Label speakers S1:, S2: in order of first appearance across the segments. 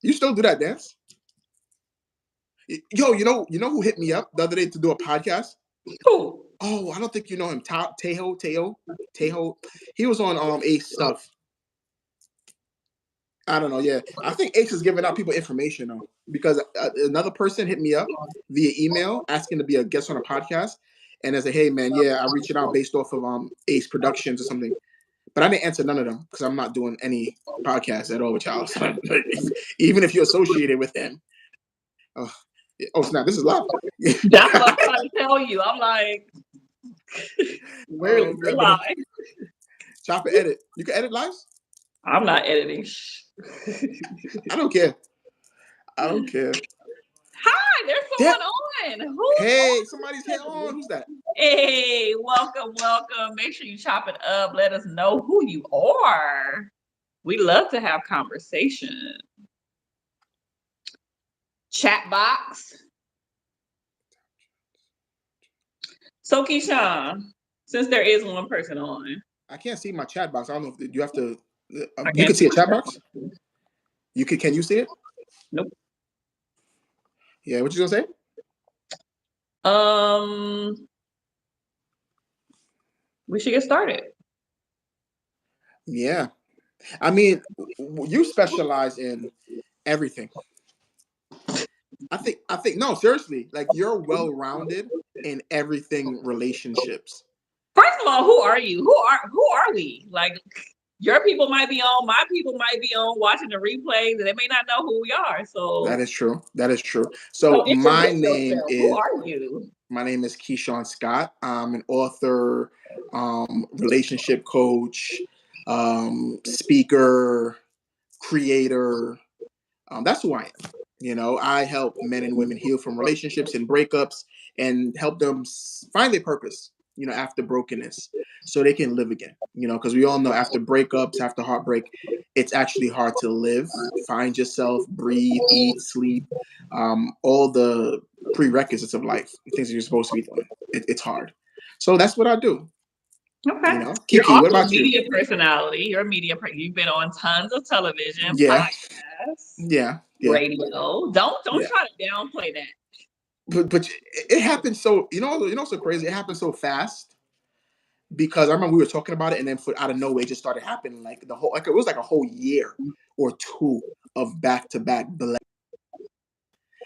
S1: You still do that dance? Yo, you know who hit me up the other day to do a podcast?
S2: Who?
S1: Oh, I don't think you know him. Tejo. He was on Ace stuff. I don't know. Yeah, I think Ace is giving out people information though, because another person hit me up via email asking to be a guest on a podcast, and I said, "Hey man, yeah, I'm reaching out based off of Ace Productions or something." But I didn't answer none of them because I'm not doing any podcasts at all with y'all. So, even if you're associated with them. Oh snap! This is live.
S2: That's what I'm trying to tell you. I'm like, we're live.
S1: Chop and edit. You can edit lives?
S2: I'm not editing.
S1: I don't care. I don't care.
S2: Hi, there's someone on.
S1: Hey, somebody's here on. Who's that?
S2: Hey, welcome. Make sure you chop it up. Let us know who you are. We love to have conversation. Chat box. So, Keyshawn, since there is one person on.
S1: I can't see my chat box. I don't know if you have to. You can see a chat box? You can you see it?
S2: Nope.
S1: Yeah, what you gonna say?
S2: We should get started.
S1: Yeah. I mean, you specialize in everything. I think no, seriously, like you're well-rounded in everything relationships.
S2: First of all, who are you? Who are we? Like, your people might be on, my people might be on watching the replays, and they may not know who we are. So
S1: that is true. So my name is,
S2: who are you?
S1: My name is Keyshawn Scott. I'm an author, relationship coach, speaker, creator. That's who I am. You know, I help men and women heal from relationships and breakups and help them find their purpose, you know, after brokenness so they can live again, you know, because we all know after breakups, after heartbreak, it's actually hard to live, find yourself, breathe, eat, sleep, all the prerequisites of life, things that you're supposed to be doing. It's hard. So that's what I do.
S2: Okay.
S1: You know, Kiki, what about you?
S2: Media personality. You're a media you've been on tons of television,
S1: yeah,
S2: podcasts, radio. Don't try to downplay that.
S1: But it happened so so crazy. It happened so fast because I remember we were talking about it, and then out of nowhere, it just started happening. Like it was like a whole year or two of back-to-back black.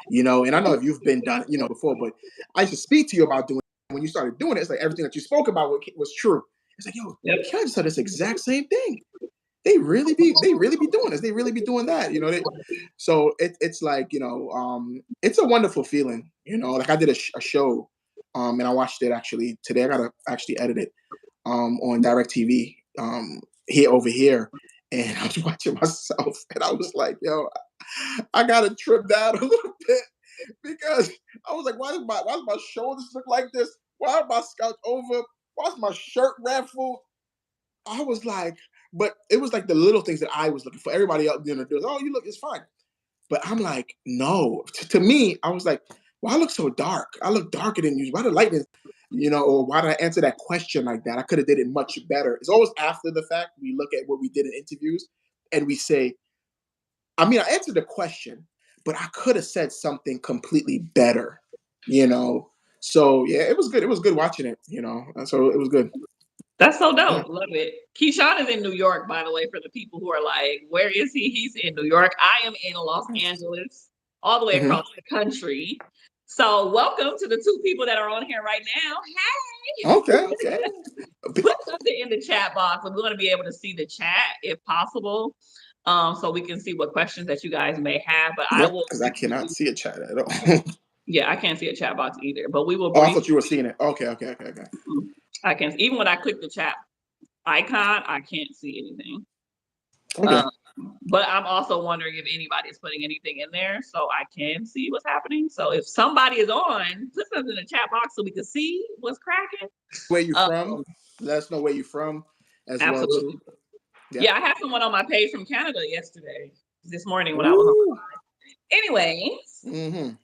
S1: You know, and I know if you've been done, you know, before, but I used to speak to you about doing it. When you started doing it, it's like everything that you spoke about was true. It's like, yo, Kev said this exact same thing. They really be doing this. They really be doing that. You know, so it's like, you know, it's a wonderful feeling. You know, like I did a show, and I watched it actually today. I gotta actually edit it, on DirecTV, over here, and I was watching myself, and I was like, yo, I gotta trim down a little bit because I was like, why does my shoulders look like this? Why are my scouts over? Why's my shirt raffled? I was like, but it was like the little things that I was looking for. Everybody else, you know, does, oh, you look, it's fine. But I'm like, no. To me, I was like, why I look so dark? I look darker than you. Why the lightning, you know, or why did I answer that question like that? I could have did it much better. It's always after the fact we look at what we did in interviews and we say, I mean, I answered the question, but I could have said something completely better, you know. So yeah, it was good. It was good watching it, you know. So it was good.
S2: That's so dope. Love it. Keyshawn is in New York, by the way, for the people who are like, where is he? He's in New York. I am in Los Angeles, all the way across the country. So welcome to the two people that are on here right now.
S1: Hey. Okay.
S2: Put something in the chat box. We're going to be able to see the chat if possible. So we can see what questions that you guys may have. But I will,
S1: because I cannot see a chat at all.
S2: Yeah, I can't see a chat box either. But we will.
S1: Oh, I thought you were seeing it. Okay.
S2: I can. Even when I click the chat icon, I can't see anything.
S1: Okay.
S2: But I'm also wondering if anybody is putting anything in there so I can see what's happening. So if somebody is on, put something in the chat box so we can see what's cracking.
S1: Where you from? Let us know where you're from as
S2: absolutely.
S1: well.
S2: Yeah, I had someone on my page from Canada this morning when I was on. Anyways,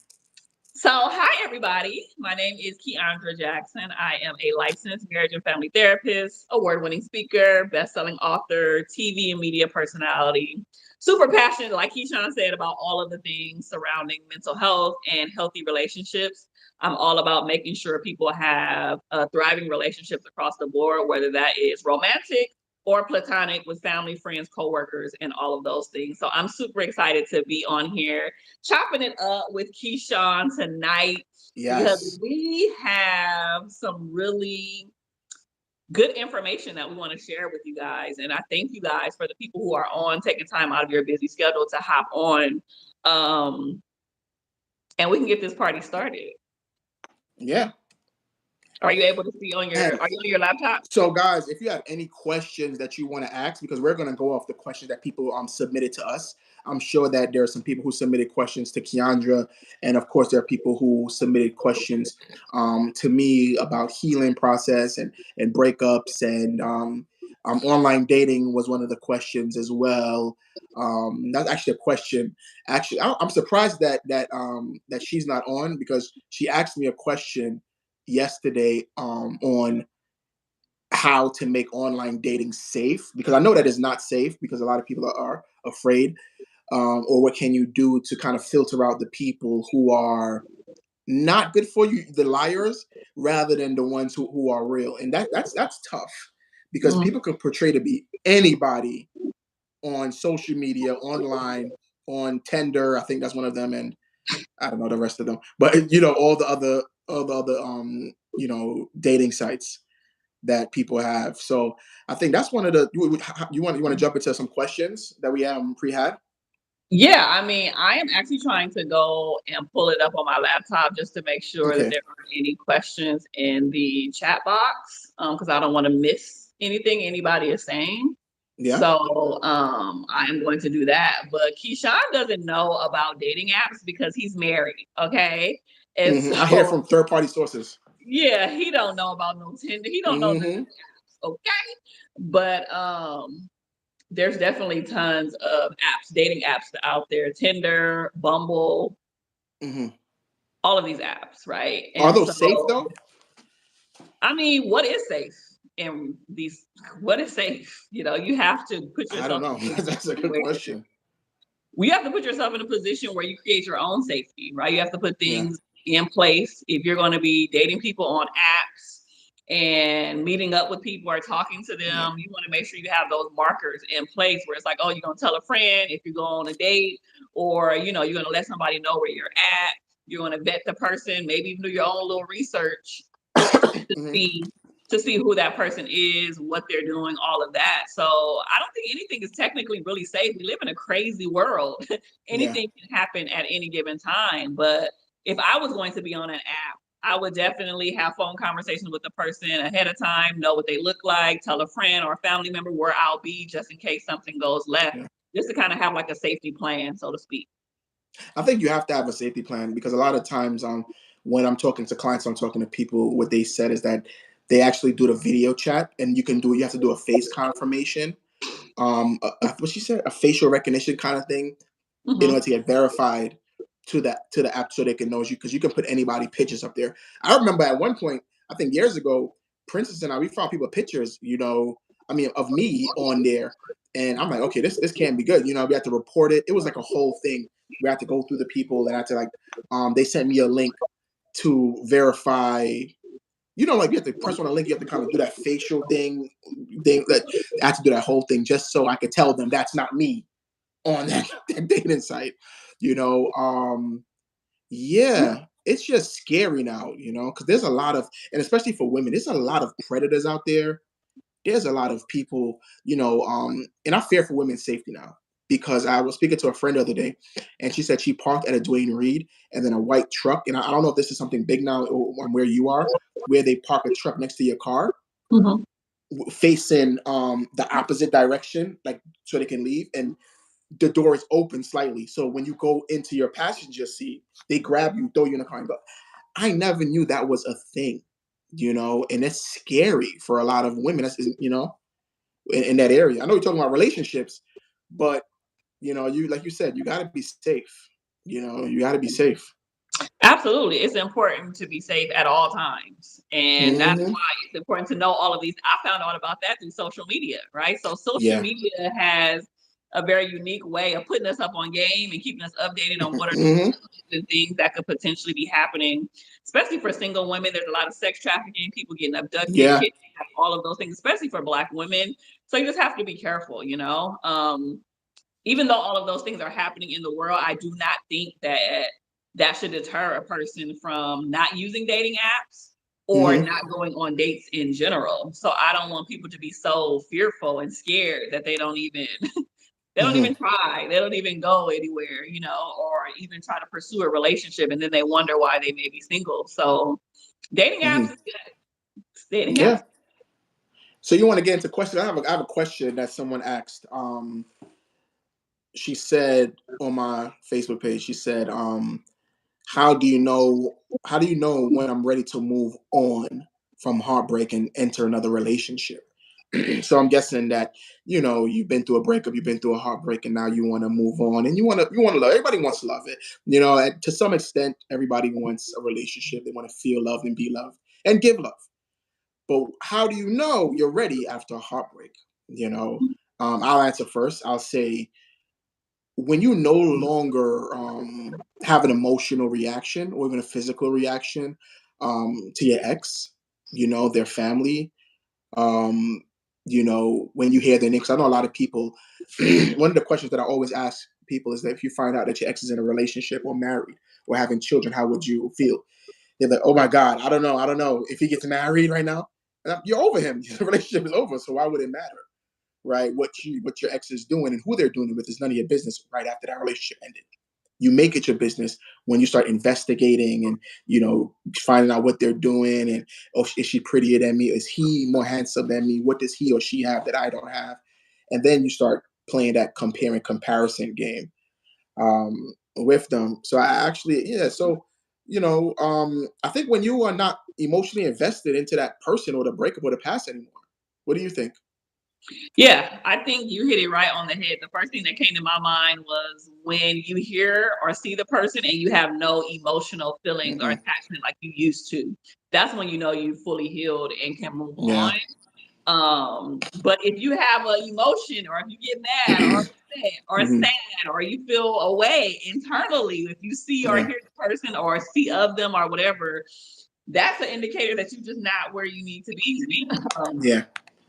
S2: So, hi everybody. My name is Keandra Jackson. I am a licensed marriage and family therapist, award-winning speaker, best-selling author, TV and media personality. Super passionate, like Keyshawn said, about all of the things surrounding mental health and healthy relationships. I'm all about making sure people have thriving relationships across the board, whether that is romantic or platonic with family, friends, coworkers, and all of those things. So I'm super excited to be on here chopping it up with Keyshawn tonight because
S1: Yes.
S2: we have some really good information that we want to share with you guys. And I thank you guys for the people who are on, taking time out of your busy schedule to hop on. Um, and we can get this party started.
S1: Yeah.
S2: Are you able to see on your,
S1: And
S2: are you on your laptop?
S1: so, guys, if you have any questions that you want to ask, because we're going to go off the questions that people submitted to us. I'm sure that there are some people who submitted questions to Keandra, and of course, there are people who submitted questions to me about healing process and breakups and online dating was one of the questions as well. That's actually a question. Actually, I'm surprised that she's not on because she asked me a question yesterday on how to make online dating safe, because I know that is not safe because a lot of people are afraid, or what can you do to kind of filter out the people who are not good for you, the liars, rather than the ones who are real. And that's tough because
S2: Mm.
S1: people can portray to be anybody on social media, online, on Tinder. I think that's one of them, and I don't know the rest of them, but all the other dating sites that people have. So I think that's one of the you want to jump into some questions that we pre-had.
S2: Yeah, I mean, I am actually trying to go and pull it up on my laptop just to make sure that
S1: Okay.
S2: there aren't any questions in the chat box, because I don't want to miss anything anybody is saying.
S1: Yeah.
S2: So I am going to do that. But Keyshawn doesn't know about dating apps because he's married, okay? And
S1: I hear
S2: so
S1: from third-party sources.
S2: yeah, he don't know about no Tinder. He don't know none of
S1: Hmm.
S2: the apps, okay? But there's definitely tons of apps, dating apps out there, Tinder, Bumble,
S1: Hmm.
S2: all of these apps, right?
S1: Are
S2: And
S1: those safe
S2: so,
S1: though?
S2: I mean, what is safe in these? What is safe? You know, you have to put
S1: I don't
S2: yourself
S1: know.
S2: in a
S1: That's a
S2: position
S1: good
S2: where
S1: question.
S2: you have to put yourself in a position where you create your own safety, right? You have to put
S1: Yeah.
S2: things in place if you're going to be dating people on apps and meeting up with people or talking to
S1: Yeah.
S2: them. You want to make sure you have those markers in place where it's like, oh, you're going to tell a friend if you go on a date, or you're going to let somebody know where you're at. You're going to vet the person, maybe even do your own little research to
S1: Hmm.
S2: see to see who that person is, what they're doing, all of that. So I don't think anything is technically really safe. We live in a crazy world.
S1: Yeah.
S2: Anything can happen at any given time. But if I was going to be on an app, I would definitely have phone conversations with the person ahead of time, know what they look like, tell a friend or a family member where I'll be just in case something goes left,
S1: Yeah.
S2: just to kind of have like a safety plan, so to speak.
S1: I think you have to have a safety plan because a lot of times when I'm talking to clients, I'm talking to people, what they said is that they actually do the video chat, and you have to do a face confirmation, what she said, a facial recognition kind of thing, in
S2: Hmm.
S1: order to get verified to the app so they can know you, because you can put anybody pictures up there. I remember at one point, I think years ago, Princess and I, we found people pictures, I mean, of me on there, and I'm like, okay, this can't be good. We had to report it. It was like a whole thing. We had to go through the people, and I had to, like, they sent me a link to verify. Like, you have to press on a link, you have to kind of do that facial thing. Like, I had to do that whole thing just so I could tell them that's not me on that dating site. You know, yeah, it's just scary now, because there's a lot of, and especially for women, there's a lot of predators out there. There's a lot of people, and I fear for women's safety now, because I was speaking to a friend the other day, and she said she parked at a Dwayne Reed, and then a white truck, and I don't know if this is something big now on where you are, where they park a truck next to your car,
S2: Hmm.
S1: facing the opposite direction, like, so they can leave, and the door is open slightly. So when you go into your passenger seat, they grab you, throw you in the car, and go. I never knew that was a thing, and it's scary for a lot of women. That's, in that area. I know you're talking about relationships, but you like you said, you got to be safe. You got to be safe.
S2: Absolutely. It's important to be safe at all times. And that's
S1: Hmm.
S2: why it's important to know all of these. I found out about that through social media, right? So social
S1: Yeah.
S2: media has a very unique way of putting us up on game and keeping us updated on what are
S1: Hmm.
S2: the things that could potentially be happening, especially for single women. There's a lot of sex trafficking, people getting abducted,
S1: Yeah.
S2: kidnapped, all of those things, especially for Black women. So you just have to be careful, you know? Even though all of those things are happening in the world, I do not think that that should deter a person from not using dating apps or
S1: Hmm.
S2: not going on dates in general. So I don't want people to be so fearful and scared that they don't even they don't
S1: Hmm.
S2: even try. They don't even go anywhere, you know, or even try to pursue a relationship and then they wonder why they may be single. So dating apps
S1: Hmm.
S2: is good. Dating apps.
S1: Yeah. So you want to get into questions? I have a question that someone asked. She said on my Facebook page, she said, how do you know how do you know when I'm ready to move on from heartbreak and enter another relationship? So I'm guessing that you've been through a breakup, you've been through a heartbreak, and now you want to move on, and you want to love. Everybody wants to love it, and to some extent, everybody wants a relationship. They want to feel loved and be loved and give love. But how do you know you're ready after a heartbreak? I'll answer first. I'll say when you no longer have an emotional reaction or even a physical reaction to your ex, their family, um, when you hear their name. Because I know a lot of people, one of the questions that I always ask people is that if you find out that your ex is in a relationship or married or having children, how would you feel? They're like, oh my God, I don't know. If he gets married right now, you're over him. The relationship is over. So why would it matter? Right? What your ex is doing and who they're doing it with is none of your business right after that relationship ended. You make it your business when you start investigating and finding out what they're doing and, oh, is she prettier than me? Is he more handsome than me? What does he or she have that I don't have? And then you start playing that compare and comparison game with them. So I actually, yeah. So I think when you are not emotionally invested into that person or the breakup or the past anymore, what do you think?
S2: Yeah, I think you hit it right on the head. The first thing that came to my mind was when you hear or see the person and you have no emotional feelings or
S1: Hmm.
S2: attachment like you used to. That's when you know you fully healed and can move on.
S1: Yeah.
S2: But if you have an emotion or if you get mad or upset or
S1: Hmm.
S2: sad or you feel away internally, if you see or
S1: Yeah.
S2: hear the person or see of them or whatever, that's an indicator that you're just not where you need to be.
S1: Yeah.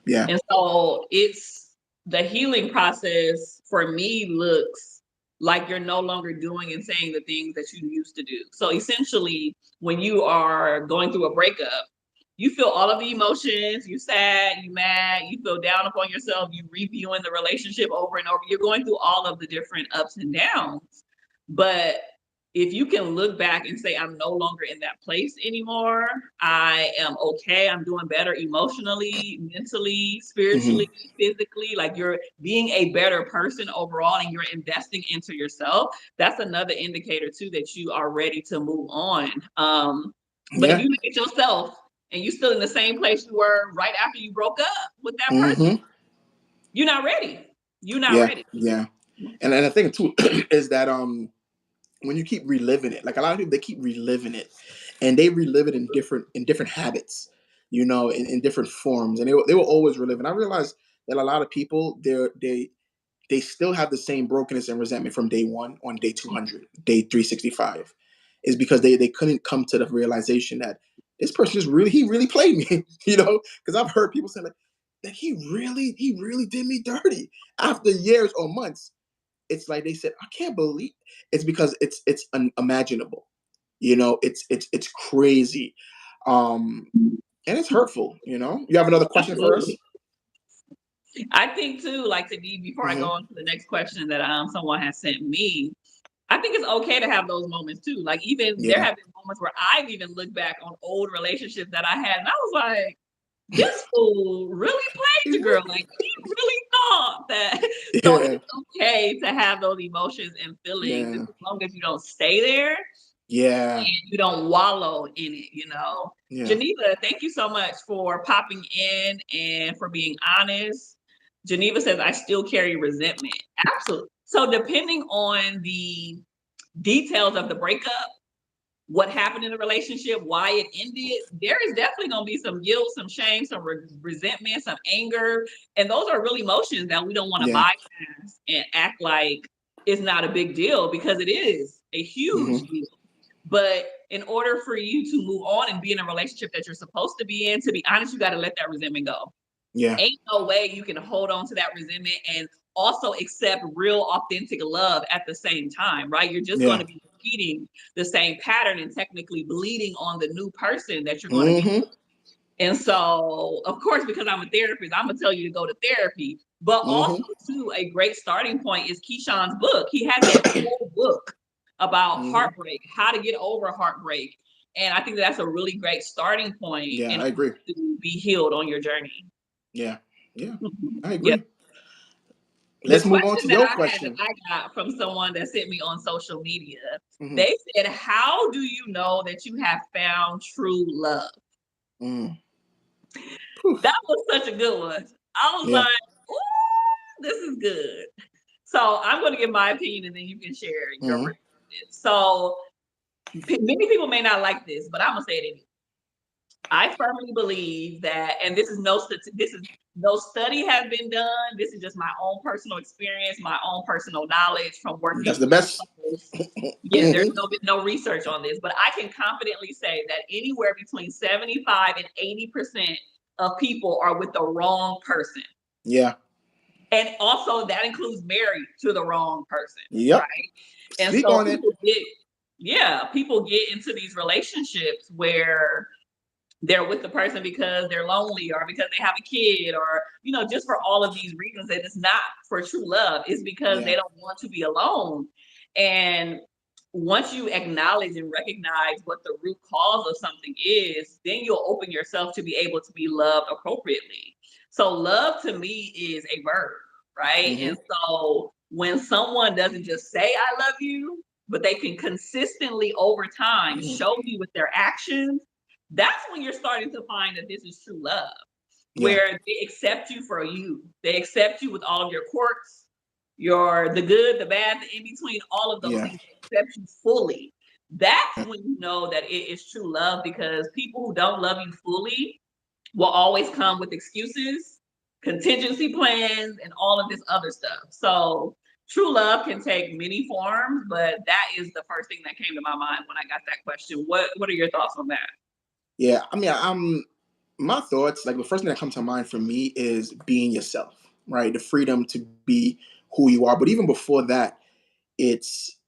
S1: Yeah.
S2: And so it's the healing process for me looks like you're no longer doing and saying the things that you used to do. So essentially, when you are going through a breakup, you feel all of the emotions, you sad, you mad, you feel down upon yourself, you reviewing the relationship over and over. You're going through all of the different ups and downs. But if you can look back and say, I'm no longer in that place anymore, I am okay, I'm doing better emotionally, mentally, spiritually,
S1: Hmm.
S2: physically, like you're being a better person overall and you're investing into yourself, that's another indicator too that you are ready to move on. But if
S1: Yeah.
S2: you look at yourself and you're still in the same place you were right after you broke up with that person,
S1: Hmm.
S2: you're not ready. You're not
S1: Yeah.
S2: ready.
S1: Yeah. And I think too is that when you keep reliving it, like a lot of people, they keep reliving it, and they relive it in different habits, in different forms, and they will always relive. And I realize that a lot of people they still have the same brokenness and resentment from day one on day 200, day 365, is because they couldn't come to the realization that this person just really he really played me, because I've heard people say like that he really did me dirty after years or months. It's like they said, I can't believe it's because it's unimaginable. It's crazy. Um and it's hurtful. You have another question for us?
S2: Absolutely. I think too, like to be before I go
S1: Hmm.
S2: on to the next question that someone has sent me, I think it's okay to have those moments too. Like even there
S1: Yeah.
S2: have been moments where I've even looked back on old relationships that I had, and I was like, this fool really played the girl. Like he really thought that. So
S1: Yeah.
S2: it's okay to have those emotions and feelings, as
S1: Yeah.
S2: long as you don't stay there
S1: Yeah.
S2: and you don't wallow in it. You know,
S1: Yeah.
S2: Geneva, thank you so much for popping in and for being honest. Geneva says, I still carry resentment. Absolutely. So, depending on the details of the breakup, what happened in the relationship, why it ended, there is definitely going to be some guilt, some shame, some resentment, some anger. And those are real emotions that we don't want to
S1: Yeah.
S2: bypass and act like it's not a big deal, because it is a huge
S1: Mm-hmm.
S2: deal. But in order for you to move on and be in a relationship that you're supposed to be in, to be honest, you got to let that resentment go.
S1: Yeah.
S2: Ain't no way you can hold on to that resentment and also accept real authentic love at the same time, right? You're just going
S1: Yeah.
S2: to be repeating the same pattern and technically bleeding on the new person that you're going to be.
S1: Mm-hmm.
S2: And so, of course, because I'm a therapist, I'm gonna tell you to go to therapy. But also,
S1: Mm-hmm.
S2: too, a great starting point is Keyshawn's book. He has a whole book about
S1: Mm-hmm.
S2: heartbreak, how to get over heartbreak. And I think that's a really great starting point
S1: Yeah,
S2: in
S1: I agree.
S2: order to be healed on your journey.
S1: Yeah. Yeah,
S2: Mhm.
S1: I
S2: Yeah.
S1: agree.
S2: The
S1: Let's move on
S2: question
S1: to
S2: that
S1: your
S2: I had that
S1: question.
S2: I got from someone that sent me on social media,
S1: Mm-hmm.
S2: they said, "How do you know that you have found true love?"
S1: Mm.
S2: That was such a good one. I was
S1: Yeah.
S2: like, "Ooh, this is good." So I'm going to give my opinion, and then you can share your
S1: Mm-hmm.
S2: perspective. So many people may not like this, but I'm gonna say it anyway. I firmly believe that, and this is no study has been done. This is just my own personal experience, my own personal knowledge from
S1: That's
S2: working
S1: the
S2: with
S1: best.
S2: couples. Yeah, there's
S1: Mm-hmm.
S2: no research on this, but I can confidently say that anywhere between 75 and 80% of people are with the wrong person.
S1: Yeah.
S2: And also that includes married to the wrong person,
S1: Yep.
S2: right? And
S1: Speak
S2: so
S1: on it.
S2: people get into these relationships where they're with the person because they're lonely or because they have a kid or, just for all of these reasons. That it's not for true love. It's because they
S1: Yeah.
S2: don't want to be alone. And once you acknowledge and recognize what the root cause of something is, then you'll open yourself to be able to be loved appropriately. So love to me is a verb, right?
S1: Mm-hmm.
S2: And so when someone doesn't just say I love you, but they can consistently over time
S1: Mm-hmm.
S2: show you with their actions, that's when you're starting to find that this is true love,
S1: Yeah.
S2: where they accept you for you. They accept you with all of your quirks, your the good, the bad, the in between, all of those
S1: Yeah.
S2: things. They accept you fully. That's when you know that it is true love, because people who don't love you fully will always come with excuses, contingency plans, and all of this other stuff. So true love can take many forms, but that is the first thing that came to my mind when I got that question. What are your thoughts on that?
S1: Yeah. I mean, my thoughts, like the first thing that comes to mind for me is being yourself, right? The freedom to be who you are. But even before that, it's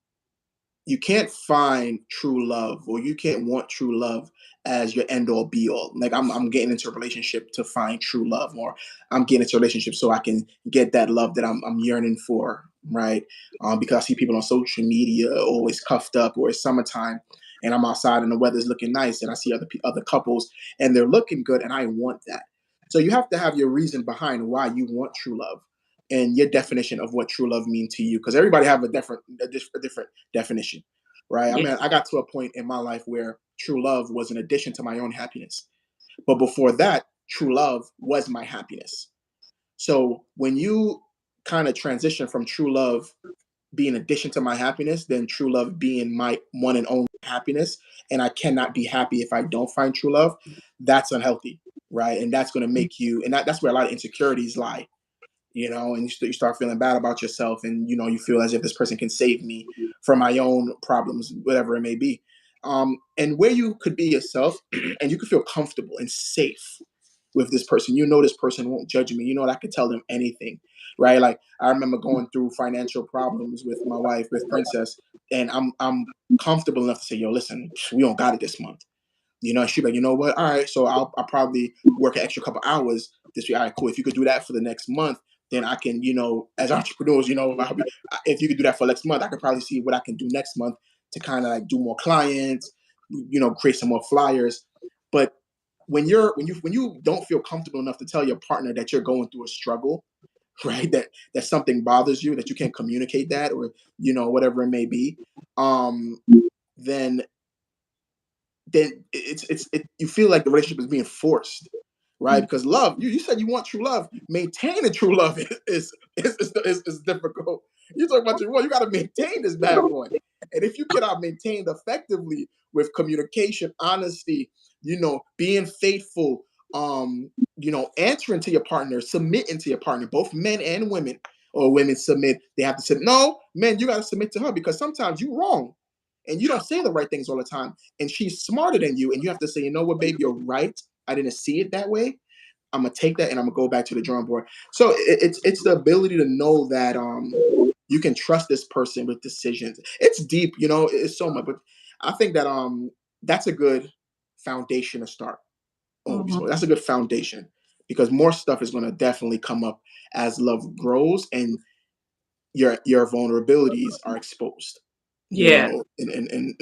S1: you can't find true love or you can't want true love as your end all be all. Like I'm getting into a relationship to find true love, or I'm getting into a relationship so I can get that love that I'm yearning for, right? Because I see people on social media always cuffed up, or it's summertime and I'm outside and the weather's looking nice and I see other couples and they're looking good and I want that. So you have to have your reason behind why you want true love and your definition of what true love means to you, because everybody have a different definition, right? I
S2: Yeah.
S1: mean, I got to a point in my life where true love was an addition to my own happiness, but before that, true love was my happiness. So when you kind of transition from true love being addition to my happiness, then true love being my one and only happiness, and I cannot be happy if I don't find true love, that's unhealthy, right? And that's going to make you, and that's where a lot of insecurities lie, and you start feeling bad about yourself, and you feel as if this person can save me from my own problems, whatever it may be. And where you could be yourself and you could feel comfortable and safe with this person, this person won't judge me, I could tell them anything, right? Like I remember going through financial problems with my wife, with Princess, and I'm comfortable enough to say, yo, listen, we don't got it this month. She'd be like, you know what? All right, so I'll probably work an extra couple hours this week. All right, cool. If you could do that for the next month, then I can, as entrepreneurs, if you could do that for next month, I could probably see what I can do next month to kind of like do more clients, create some more flyers. But when you don't feel comfortable enough to tell your partner that you're going through a struggle, right? That something bothers you, that you can't communicate that, or whatever it may be, um, then you feel like the relationship is being forced, right? Because love, you said you want true love. Maintaining true love is difficult. You talk about you got to maintain this bad boy. And if you cannot maintain effectively with communication, honesty, being faithful, answering to your partner, submitting to your partner, both men and women, or women submit, they have to say, no, men, you got to submit to her because sometimes you're wrong and you don't say the right things all the time. And she's smarter than you. And you have to say, you know what, babe, you're right. I didn't see it that way. I'm gonna take that and I'm gonna go back to the drawing board. So it's the ability to know that you can trust this person with decisions. It's deep, it's so much, but I think that that's a good foundation to start. Always,
S2: Mhm.
S1: that's a good foundation because more stuff is gonna definitely come up as love grows and your vulnerabilities are exposed.
S2: Yeah.
S1: And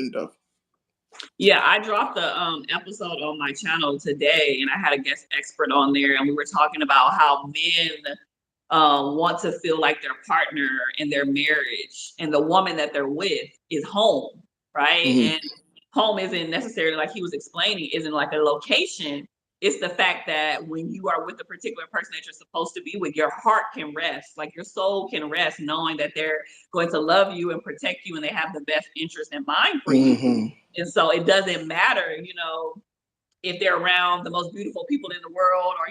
S2: Yeah, I dropped the episode on my channel today, and I had a guest expert on there, and we were talking about how men want to feel like their partner in their marriage and the woman that they're with is home, right?
S1: mhm,
S2: And home isn't necessarily, like he was explaining, isn't like a location. It's the fact that when you are with the particular person that you're supposed to be with, your heart can rest, like your soul can rest, knowing that they're going to love you and protect you and they have the best interest in mind for you.
S1: mhm,
S2: And so it doesn't matter, if they're around the most beautiful people in the world, or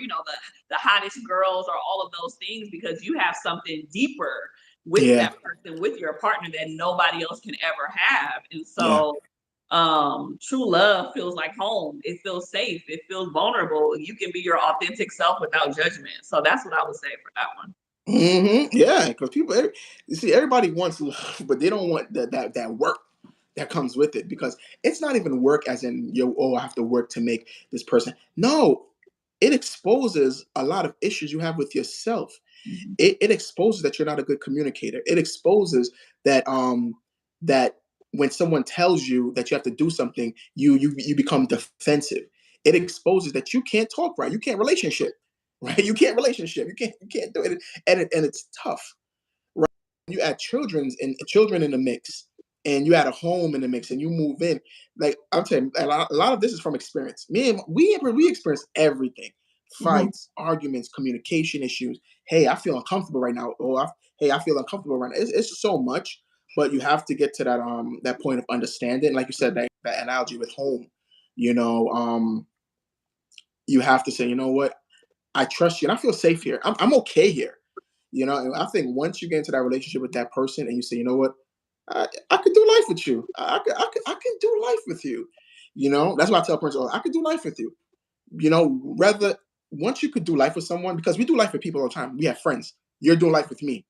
S2: the hottest girls, or all of those things, because you have something deeper with
S1: yeah,
S2: that person, with your partner, that nobody else can ever have. And
S1: yeah.
S2: so true love feels like home. It feels safe, it feels vulnerable. You can be your authentic self without judgment. So that's what I would say for that one.
S1: Yeah, because you see, everybody wants love, but they don't want that work that comes with it because it's not even work as in I have to work to make this person. No, it exposes a lot of issues you have with yourself.
S2: Mhm.
S1: It exposes that you're not a good communicator. It exposes that when someone tells you that you have to do something, you become defensive. It exposes that you can't talk right, you can't relationship, right? You can't relationship, you can't do it, and it's tough, right? You add children in the mix, and you add a home in the mix, and you move in. Like I'm telling you, a lot of this is from experience. Me and we experience everything:
S2: Mhm.
S1: fights, arguments, communication issues. Hey, I feel uncomfortable right now. Hey, I feel uncomfortable right now. It's so much, but you have to get to that point of understanding. Like you said, that analogy with home. You know, you have to say, you know what, I trust you and I feel safe here. I'm okay here. And I think once you get into that relationship with that person and you say, you know what, I could do life with you. I can do life with you. That's why I tell Prince, I could do life with you. Rather, once you could do life with someone, because we do life with people all the time. We have friends. You're doing life with me,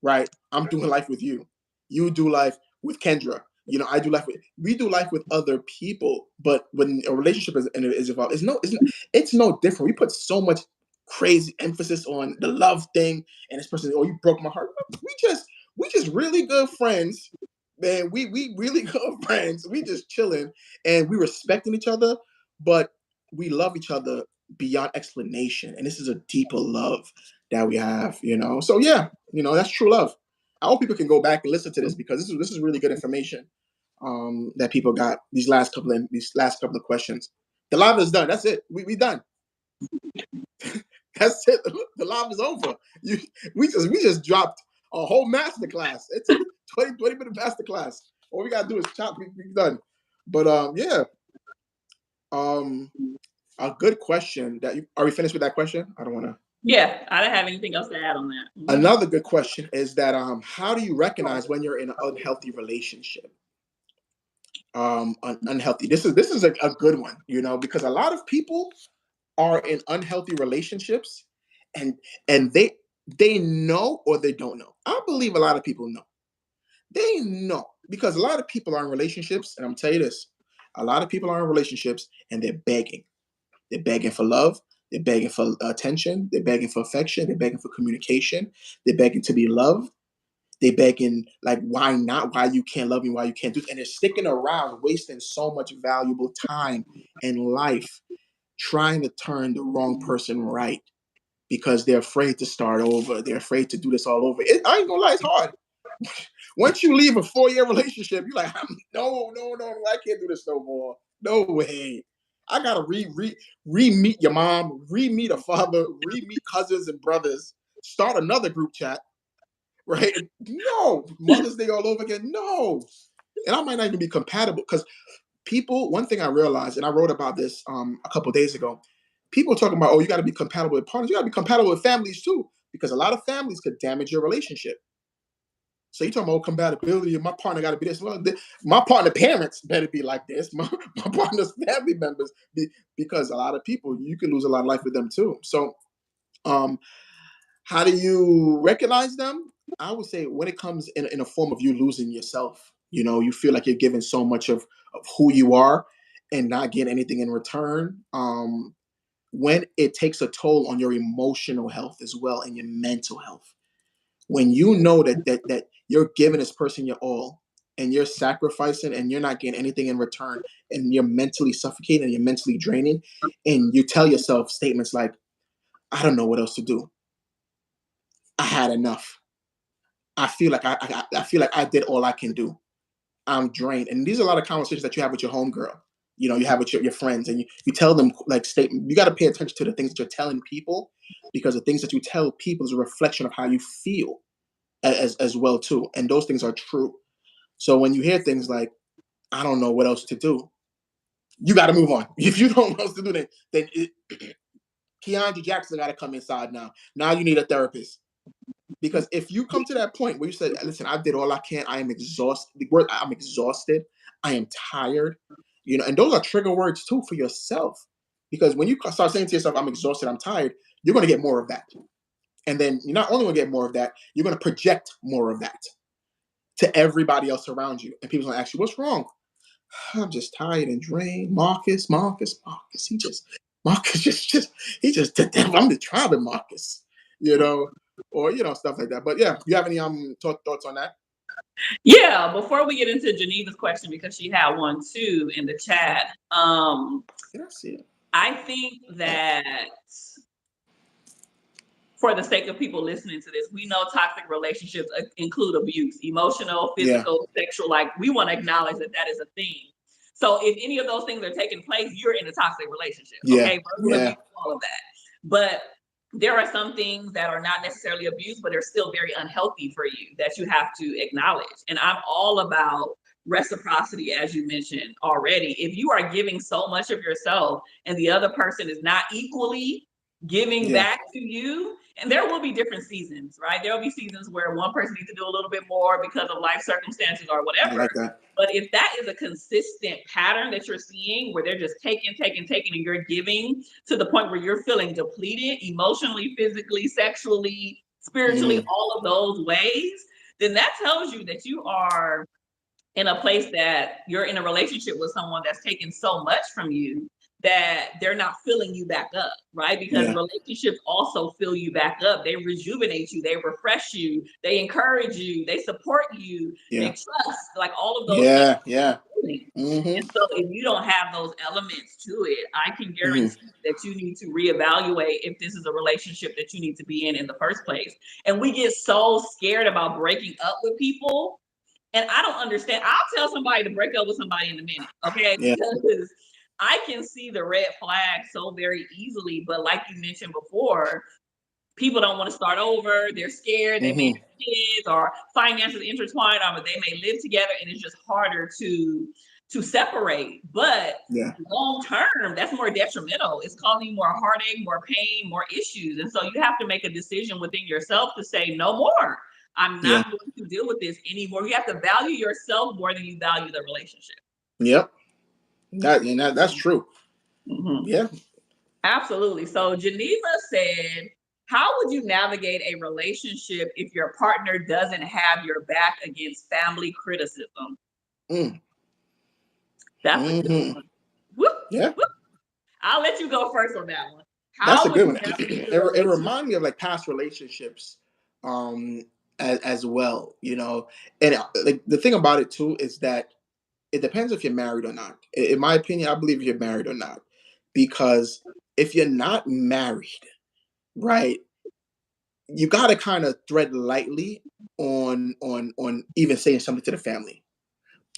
S1: right? I'm doing life with you. You do life with Kendra. I do life with. We do life with other people, but when a relationship is involved, it's no different. We put so much crazy emphasis on the love thing, and this person, oh, you broke my heart. We just really good friends, man. We really good friends. We just chilling and we respecting each other, but we love each other beyond explanation. And this is a deeper love that we have. So yeah, that's true love. I hope people can go back and listen to this because this is really good information that people got these last couple of questions. The live is done. That's it. We done. That's it. The live is over. You, we just dropped a whole master class. It's a 20 minute master class. All we gotta do is chop. We done. But yeah. Um, a good question are we finished with that question? I don't want to.
S2: Yeah, I don't have anything else to add on that. Mhm.
S1: Another good question is that how do you recognize when you're in an unhealthy relationship? Unhealthy. This is a good one, because a lot of people are in unhealthy relationships, and they know or they don't know. I believe a lot of people know. They know because a lot of people are in relationships, and I'm tell you this: a lot of people are in relationships and they're begging. They're begging for love. They're begging for attention. They're begging for affection. They're begging for communication. They're begging to be loved. They're begging, like, why not? Why you can't love me? Why you can't do it? And they're sticking around, wasting so much valuable time and life trying to turn the wrong person right because they're afraid to start over. They're afraid to do this all over. I ain't gonna lie, it's hard. Once you leave a 4-year relationship, you're like, no, no, no, I can't do this no more. No way. I gotta re-meet your mom, re-meet a father, re-meet cousins and brothers, start another group chat, right? No, Mother's Day all over again. No, and I might not even be compatible because people. One thing I realized, and I wrote about this a couple of days ago. People talking about, oh, you got to be compatible with partners. You got to be compatible with families too, because a lot of families could damage your relationship. So you talking about compatibility, and my partner got to be this. Well, my partner parents better be like this. My partner's family members, because a lot of people you can lose a lot of life with them too. So, um, how do you recognize them? I would say when it comes in a form of you losing yourself. You feel like you're giving so much of who you are and not getting anything in return. When it takes a toll on your emotional health as well and your mental health, when you know that you're giving this person your all and you're sacrificing and you're not getting anything in return, and you're mentally suffocating and you're mentally draining, and you tell yourself statements like, I don't know what else to do, I had enough, I feel like I feel like I did all I can do, I'm drained. And these are a lot of conversations that you have with your homegirl. You have with your friends, and you tell them, like, statement. You got to pay attention to the things that you're telling people, because the things that you tell people is a reflection of how you feel as well too, and those things are true. So when you hear things like, I don't know what else to do, you got to move on. If you don't know what else to do, then Keandre Jackson got to come inside now you need a therapist. Because if you come to that point where you said, listen, I did all I can, I am exhausted, the word, I'm exhausted, I am tired, and those are trigger words too for yourself. Because when you start saying to yourself, I'm exhausted, I'm tired, you're going to get more of that. And then you're not only going to get more of that, you're going to project more of that to everybody else around you. And people's going to ask you, what's wrong? I'm just tired and drained. Marcus. Marcus he just did that. I'm just trying to Marcus, or stuff like that. But yeah, you have any thoughts on that?
S2: Yeah, before we get into Geneva's question, because she had one too in the chat.
S1: Can I see it?
S2: I think that for the sake of people listening to this, we know toxic relationships include abuse, emotional,
S1: Yeah.
S2: physical, sexual. Like, we want to acknowledge that is a thing. So if any of those things are taking place, you're in a toxic relationship.
S1: Yeah.
S2: Okay, abuse, all of that. But there are some things that are not necessarily abuse, but they're still very unhealthy for you that you have to acknowledge. And I'm all about reciprocity, as you mentioned already. If you are giving so much of yourself and the other person is not equally giving back to you, and there will be different seasons, right? There will be seasons where one person needs to do a little bit more because of life circumstances or whatever.
S1: I like that.
S2: But if that is a consistent pattern that you're seeing, where they're just taking, and you're giving to the point where you're feeling depleted emotionally, physically, sexually, spiritually, all of those ways, then that tells you that you are in a place that you're in a relationship with someone that's taken so much from you that they're not filling you back up, right? Because relationships also fill you back up. They rejuvenate you, they refresh you, they encourage you, they support you, they trust, like all of those things. And so if you don't have those elements to it, I can guarantee that you need to reevaluate if this is a relationship that you need to be in the first place. And we get so scared about breaking up with people. And I don't understand. I'll tell somebody to break up with somebody in a minute, okay? Because I can see the red flag so very easily. But like you mentioned before, people don't want to start over. They're scared. They may have kids, or finances intertwined, or they may live together, and it's just harder to separate. But long term, that's more detrimental. It's causing you more heartache, more pain, more issues. And so you have to make a decision within yourself to say, no more. I'm not going to deal with this anymore. You have to value yourself more than you value the relationship.
S1: Yep. That's true. Yeah.
S2: Absolutely. So Geneva said, how would you navigate a relationship if your partner doesn't have your back against family criticism? That's a good one. Whoop, whoop. I'll let you go first on that one.
S1: That's a good one. It reminds me of like past relationships as well, and like the thing about it too is that it depends if you're married or not. In my opinion, I believe you're married or not, because if you're not married, right, you got to kind of tread lightly on even saying something to the family.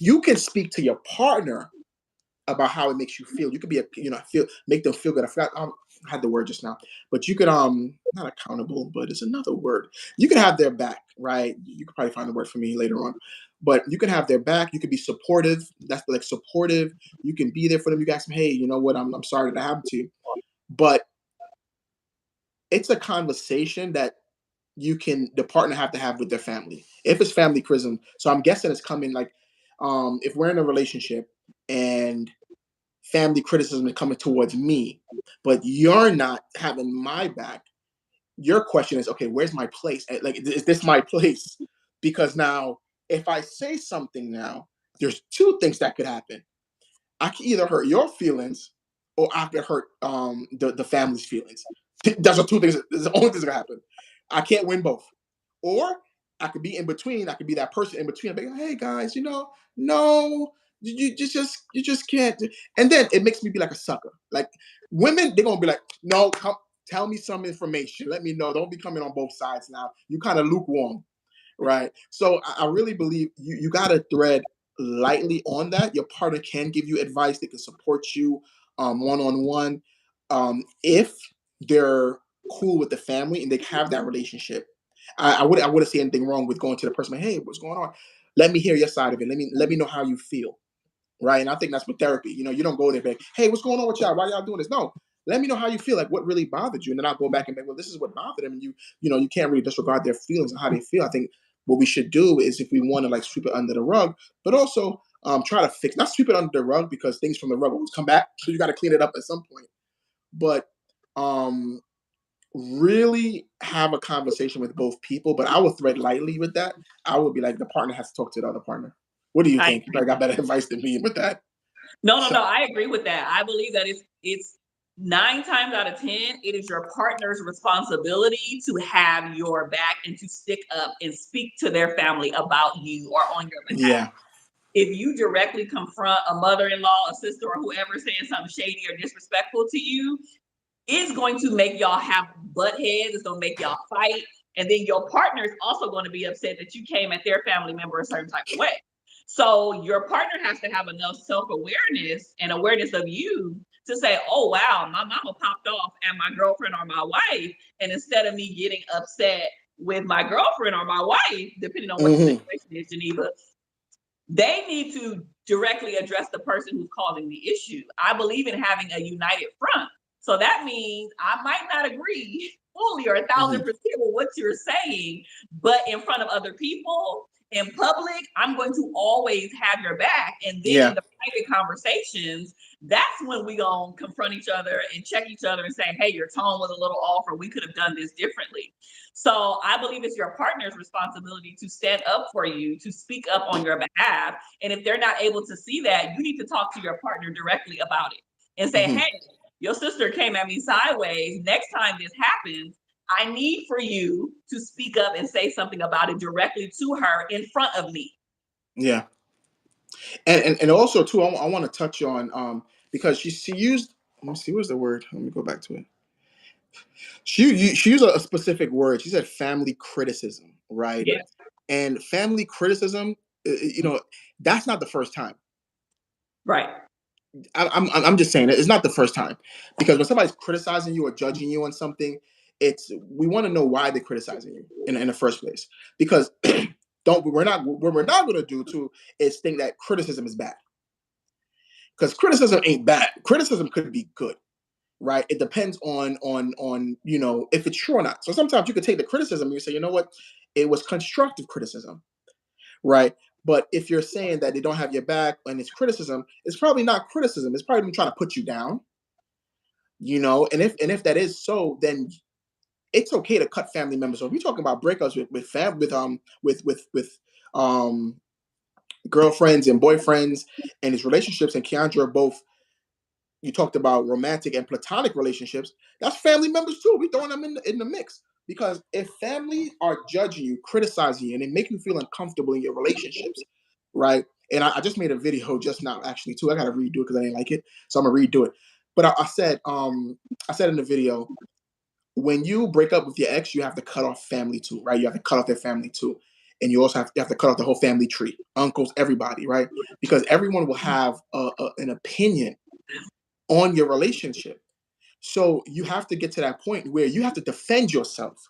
S1: You can speak to your partner about how it makes you feel. You could be make them feel good. I forgot I had the word just now, but you could not accountable, but it's another word. You can have their back, right? You could probably find the word for me later on, but you can have their back. You could be supportive. That's like supportive. You can be there for them. You guys, hey, you know what? I'm sorry that happened to you, but it's a conversation that the partner have to have with their family if it's family criticism. So I'm guessing it's coming like if we're in a relationship and family criticism is coming towards me, but you're not having my back. Your question is, okay, where's my place? Like, is this my place? Because now, if I say something now, there's two things that could happen. I can either hurt your feelings, or I could hurt the family's feelings. Those are two things. That's the only things that can happen. I can't win both. Or I could be in between. I could be that person in between. I'd be like, hey guys, no, you just can't. And then it makes me be like a sucker. Like women, they're gonna be like, no, come tell me some information. Let me know. Don't be coming on both sides now. You kind of lukewarm, right? So I really believe you got to thread lightly on that. Your partner can give you advice. They can support you one on one if they're cool with the family and they have that relationship. I wouldn't see anything wrong with going to the person. Like, hey, what's going on? Let me hear your side of it. Let me know how you feel, right? And I think that's with therapy. You don't go there and be like, hey, what's going on with y'all? Why y'all doing this? No, let me know how you feel, like what really bothered you, and then I'll go back and be, well, this is what bothered them, and you can't really disregard their feelings and how they feel. I think what we should do is, if we want to like sweep it under the rug, but also try to fix, not sweep it under the rug, because things from the rug always come back, so you got to clean it up at some point. But um really have a conversation with both people. But I will thread lightly with that. I would be like, the partner has to talk to the other partner. What do you
S2: I
S1: think? You
S2: agree.
S1: probably got better advice than me with that.
S2: No. I agree with that. I believe that it's 9 times out of 10, it is your partner's responsibility to have your back and to stick up and speak to their family about you or on your behalf.
S1: Yeah.
S2: If you directly confront a mother-in-law, a sister, or whoever saying something shady or disrespectful to you, it's going to make y'all have butt heads. It's going to make y'all fight. And then your partner is also going to be upset that you came at their family member a certain type of way. So your partner has to have enough self-awareness and awareness of you to say, oh, wow, my mama popped off at my girlfriend or my wife. And instead of me getting upset with my girlfriend or my wife, depending on what the
S1: Hmm.
S2: situation is, Geneva, they need to directly address the person who's causing the issue. I believe in having a united front. So that means I might not agree fully or 1,000%
S1: Hmm.
S2: with what you're saying, but in front of other people in public, I'm going to always have your back. And then in
S1: Yeah.
S2: the private conversations, that's when we gonna confront each other and check each other and say, hey, your tone was a little off, or we could have done this differently. So I believe it's your partner's responsibility to stand up for you, to speak up on your behalf. And if they're not able to see that, you need to talk to your partner directly about it and say,
S1: Hmm.
S2: hey, your sister came at me sideways. Next time this happens, I need for you to speak up and say something about it directly to her in front of me.
S1: Yeah. And also too, I want to touch on because she used, let me see, what's the word? Let me go back to it. She used a specific word. She said family criticism, right?
S2: Yes,
S1: And family criticism, that's not the first time.
S2: right.
S1: I'm just saying it's not the first time, because when somebody's criticizing you or judging you on something, we want to know why they're criticizing you in the first place. Because don't we're not what we're not going to do too is think that criticism is bad, because criticism ain't bad. Criticism could be good, right? It depends on if it's true or not. So sometimes you could take the criticism and you say, you know what, it was constructive criticism, right? But if you're saying that they don't have your back and it's criticism, it's probably not criticism. It's probably them trying to put you down, And if that is so, then it's okay to cut family members. So if we're talking about breakups with um girlfriends and boyfriends and his relationships, and Keandra are both, you talked about romantic and platonic relationships. That's family members too. We throwing them in the mix, because if family are judging you, criticizing you, and they make you feel uncomfortable in your relationships, right? And I just made a video just now, actually, too. I gotta redo it because I didn't like it, so I'm gonna redo it. But I said in the video, when you break up with your ex, you have to cut off family too, right? You have to cut off their family too, and you have to cut off the whole family tree, uncles, everybody, right? Because everyone will have an opinion on your relationship. So you have to get to that point where you have to defend yourself.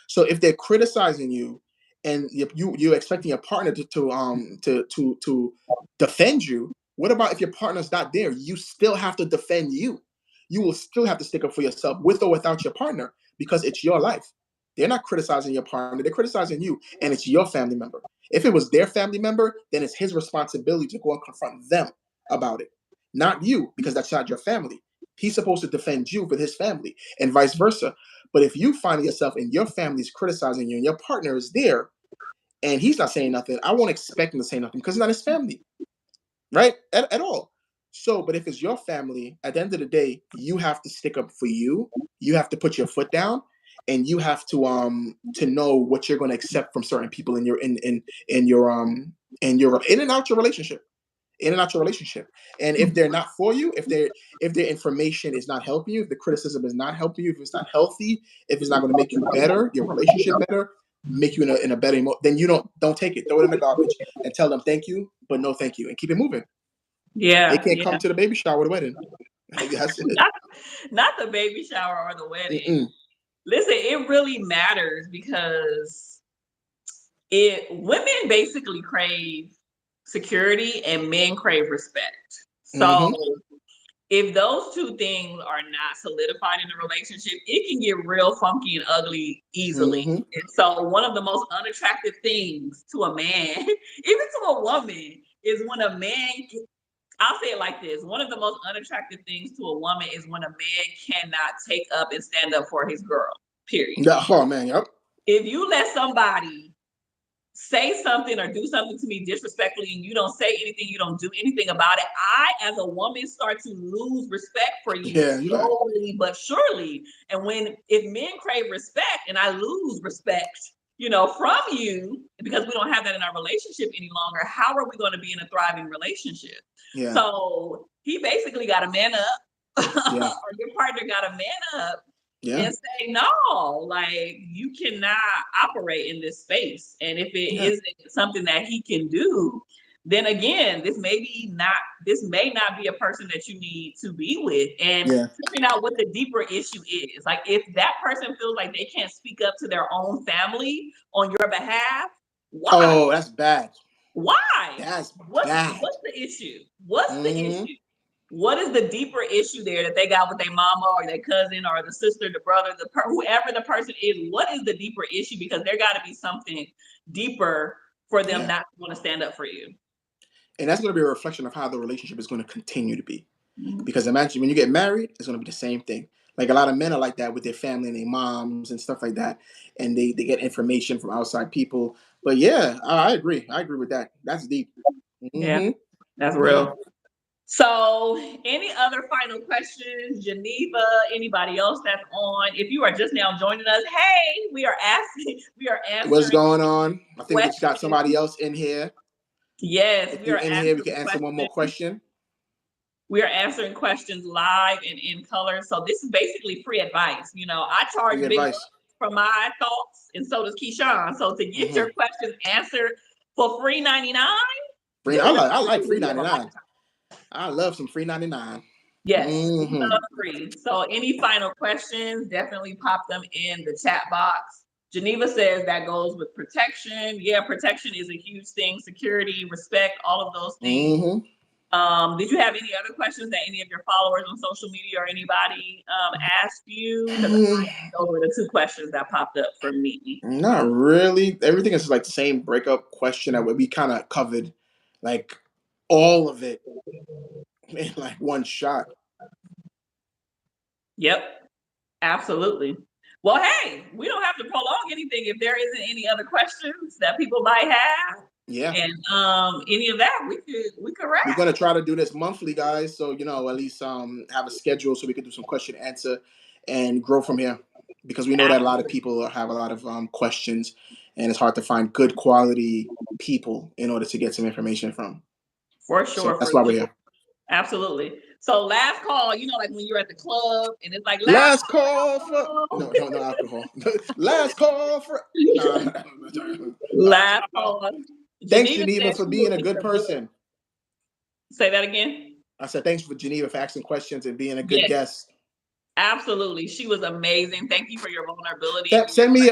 S1: So if they're criticizing you and you're expecting your partner to defend you, what about if your partner's not there? You still have to defend you. You will still have to stick up for yourself with or without your partner because it's your life. They're not criticizing your partner, they're criticizing you, and it's your family member. If it was their family member, then it's his responsibility to go and confront them about it, not you, because that's not your family. He's supposed to defend you with his family, and vice versa. But if you find yourself and your family's criticizing you and your partner is there and he's not saying nothing, I won't expect him to say nothing because it's not his family, right? At all. So, but if it's your family, at the end of the day, you have to stick up for you. You have to put your foot down, and you have to know what you're going to accept from certain people in your in your in and out your relationship. In and out your relationship. And if they're not for you, if their information is not helping you, if the criticism is not helping you, if it's not healthy, if it's not going to make you better, your relationship better, make you in a better then you don't take it. Throw it in the garbage and tell them thank you, but no thank you, and keep it moving. They
S2: Yeah,
S1: can't
S2: yeah.
S1: come to the baby shower or the wedding. That's it.
S2: Not the baby shower or the wedding.
S1: Mm-mm.
S2: Listen, it really matters because women basically crave security and men crave respect. So
S1: Mm-hmm.
S2: if those two things are not solidified in a relationship, it can get real funky and ugly easily.
S1: Mm-hmm.
S2: And so one of the most unattractive things to a man, even to a woman, is when a man, I'll say it like this. One of the most unattractive things to a woman is when a man cannot take up and stand up for his girl, period.
S1: Yeah. Oh man. Yep.
S2: If you let somebody say something or do something to me disrespectfully and you don't say anything, you don't do anything about it, I, as a woman, start to lose respect for you
S1: Yeah. You like.
S2: slowly but surely. And if men crave respect and I lose respect, from you because we don't have that in our relationship any longer, how are we going to be in a thriving relationship?
S1: Yeah.
S2: So he basically got to man up,
S1: Yeah.
S2: or your partner got to man up
S1: Yeah.
S2: and say, no, like you cannot operate in this space. And if it
S1: Yeah.
S2: isn't something that he can do, then again, this may not be a person that you need to be with. And
S1: Yeah.
S2: figuring out what the deeper issue is. Like if that person feels like they can't speak up to their own family on your behalf, why?
S1: Oh, that's bad.
S2: Why?
S1: That's
S2: What's
S1: bad.
S2: the issue? What's the
S1: Mm-hmm.
S2: issue? What is the deeper issue there that they got with their mama or their cousin or the sister, the brother, whoever the person is? What is the deeper issue? Because there got to be something deeper for them
S1: Yeah.
S2: not to want to stand up for you.
S1: And that's going to be a reflection of how the relationship is going to continue to be.
S2: Mhm.
S1: Because imagine when you get married, it's going to be the same thing. Like a lot of men are like that with their family and their moms and stuff like that. And they get information from outside people. But yeah, I agree. I agree with that. That's deep.
S2: Yeah,
S1: Mm-hmm.
S2: that's
S1: Yeah.
S2: real. So, any other final questions, Geneva? Anybody else that's on? If you are just now joining us, hey, we are answering.
S1: What's going on? I think we got
S2: questions.
S1: somebody else in here.
S2: Yes,
S1: If
S2: we
S1: you're
S2: are
S1: in here, we
S2: answering
S1: can answer
S2: questions.
S1: one more question.
S2: We are answering questions live and in color. So this is basically free advice. I charge
S1: Free
S2: big
S1: advice.
S2: bucks for my thoughts, and so does Keyshawn. So to get your
S1: Mm-hmm.
S2: questions answered for free 99,
S1: I like free 99. I love some free 99.
S2: yes, we
S1: Mm-hmm.
S2: love free. So any final questions, definitely pop them in the chat box. Geneva says that goes with protection. Yeah, protection is a huge thing. Security, respect, all of those things.
S1: Mm-hmm.
S2: Did you have any other questions that any of your followers on social media or anybody asked you? Because those were the two questions that popped up for me.
S1: Not really. Everything is like the same breakup question that we kind of covered, like all of it in like one shot.
S2: Yep, absolutely. Well, hey, we don't have to prolong anything if there isn't any other questions that people might have.
S1: Yeah.
S2: And any of that, we could wrap.
S1: We're gonna try to do this monthly, guys. So at least have a schedule so we can do some question answer and grow from here. Because we know that a lot of people have a lot of questions, and it's hard to find good quality people in order to get some information from.
S2: For sure.
S1: So that's why we're here.
S2: Absolutely. So last call, like when you're at the club and it's like
S1: last call for no alcohol. Last call for
S2: last call.
S1: Thanks, Geneva, for being a good person.
S2: Say that again.
S1: I said thanks for Geneva for asking questions and being a good guest.
S2: Absolutely. She was amazing. Thank you for your vulnerability. And
S1: Send me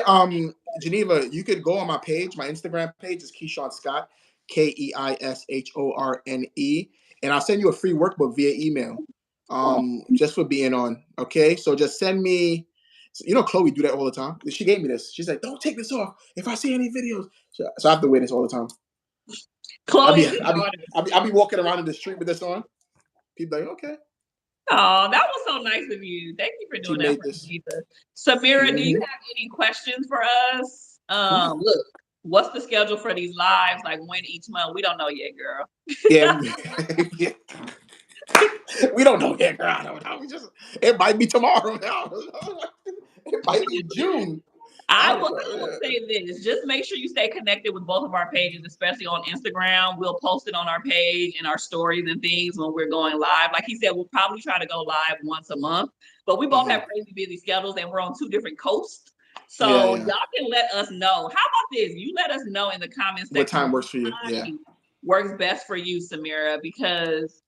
S1: Geneva. You could go on my page. My Instagram page is Keyshawn Scott, Keishorne, and I'll send you a free workbook via email. Just for being on. Okay, so just send me. You know, Chloe do that all the time. She gave me this. She's like, "Don't take this off. If I see any videos," so I have to wear this all the time.
S2: Chloe is your daughter.
S1: I'll be walking around in the street with this on. People like, okay.
S2: Oh, that was so nice of you. Thank you for doing that for Geneva. Samira, do you have any questions for us? Look, what's the schedule for these lives? Like when each month? We don't know yet, girl.
S1: Yeah. We don't know yet, girl. I don't know. It might be tomorrow now. It might be June.
S2: I will say this. Just make sure you stay connected with both of our pages, especially on Instagram. We'll post it on our page and our stories and things when we're going live. Like he said, we'll probably try to go live once a month, but we both have crazy busy schedules and we're on 2 different coasts. So y'all can let us know. How about this? You let us know in the comments
S1: what time works for you.
S2: Works best for you, Samira, because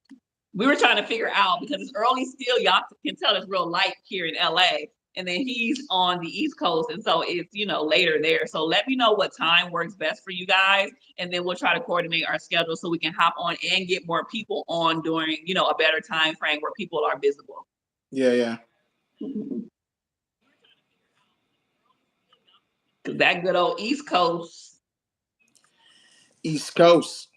S2: we were trying to figure out, because it's early still, y'all can tell it's real light here in LA. And then he's on the East Coast. And so it's, later there. So let me know what time works best for you guys. And then we'll try to coordinate our schedule so we can hop on and get more people on during, a better time frame where people are visible.
S1: Yeah.
S2: That good old East Coast.
S1: East Coast.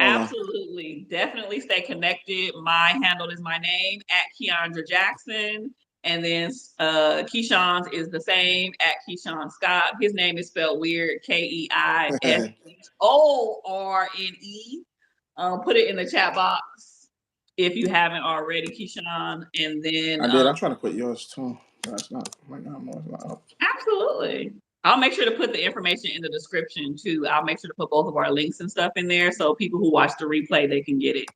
S2: Absolutely. Definitely stay connected. My handle is my name at Keandra Jackson. And then Keyshawn's is the same at Keyshawn Scott. His name is spelled weird, Keishorne. Put it in the chat box if you haven't already, Keyshawn. And then
S1: I did. I'm trying to put yours too. That's not.
S2: Absolutely. I'll make sure to put the information in the description too. I'll make sure to put both of our links and stuff in there so people who watch the replay, they can get it.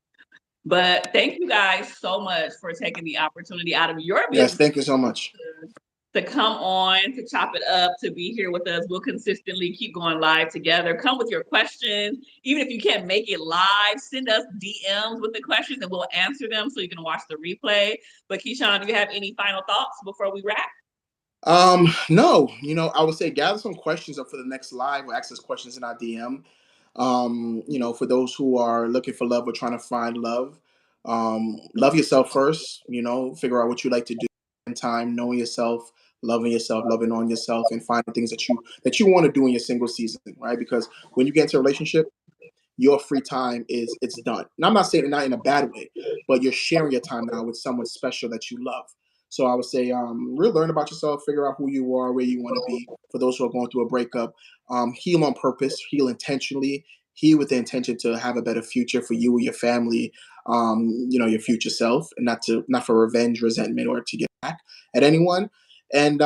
S2: But thank you guys so much for taking the opportunity out of your business.
S1: Yes, thank you so much.
S2: To come on, to chop it up, to be here with us. We'll consistently keep going live together. Come with your questions. Even if you can't make it live, send us DMs with the questions and we'll answer them so you can watch the replay. But Keyshawn, do you have any final thoughts before we wrap?
S1: No, I would say gather some questions up for the next live or access questions in our DM. For those who are looking for love or trying to find love, love yourself first, figure out what you like to do in time, knowing yourself, loving on yourself, and finding things that you want to do in your single season, right? Because when you get into a relationship, your free time it's done. And I'm not saying it not in a bad way, but you're sharing your time now with someone special that you love. So I would say, really learn about yourself, figure out who you are, where you want to be. For those who are going through a breakup, heal on purpose, heal intentionally, heal with the intention to have a better future for you or your family, your future self, and not for revenge, resentment, or to get back at anyone. And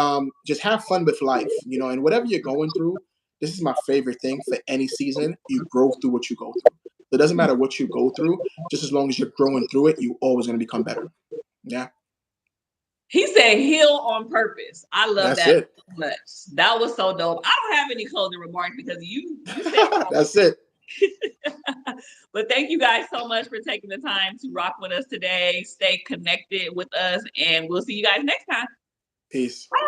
S1: just have fun with life, and whatever you're going through. This is my favorite thing for any season. You grow through what you go through. So it doesn't matter what you go through, just as long as you're growing through it, you're always going to become better. Yeah.
S2: He said heal on purpose. I love that so much. That was so dope. I don't have any closing remarks because you said
S1: that's it.
S2: But thank you guys so much for taking the time to rock with us today. Stay connected with us and we'll see you guys next time.
S1: Peace.
S2: Bye.